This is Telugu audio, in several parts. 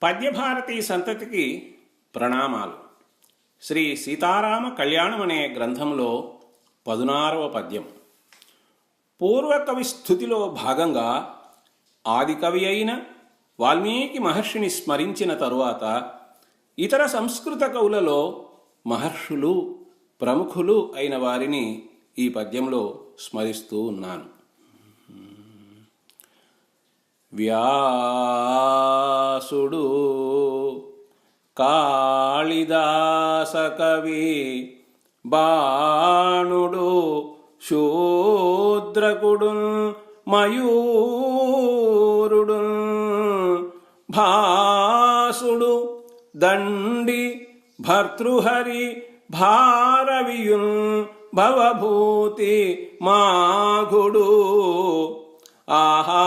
పద్యభారతి సంతతికి ప్రణామాలు. శ్రీ సీతారామ కళ్యాణం అనే గ్రంథంలో 16వ పద్యం. పూర్వకవి స్థుతిలో భాగంగా ఆదికవి అయిన వాల్మీకి మహర్షిని స్మరించిన తరువాత ఇతర సంస్కృత కవులలో మహర్షులు ప్రముఖులు అయిన వారిని ఈ పద్యంలో స్మరిస్తూ ఉన్నాను. వ్యాసుడు, కాళిదాస కవి, బాణుడు, శూద్రకుడు, మయూరుడు, భాసుడు, దండి, భర్తృహరి, భారవియున్, భవభూతి, మాఘుడు, ఆహా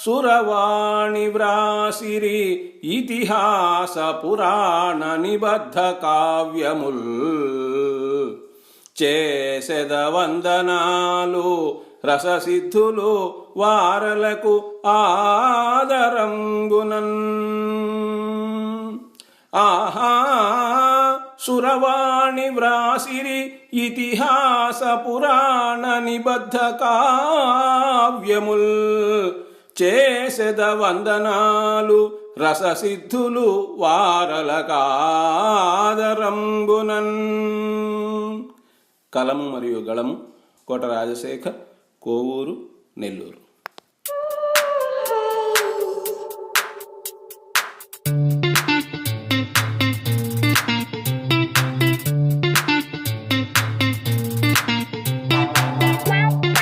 సురవాణి వ్రాసిరి ఇతిహాస పురాణ నిబద్ధ కావ్యముల్, చేసెద వందనాలు రససిద్ధులు వారలకు ఆదరంగునన్. ఆహా సురవాణి వ్రాసిరి ఇతిహాస పురాణ నిబద్ధ కావ్యముల్, చేసెద వందనాలు రససిద్ధులు వారలకాదరంబునన్. కలము మరియు గళము కోట రాజశేఖర్, కోవూరు, నెల్లూరు.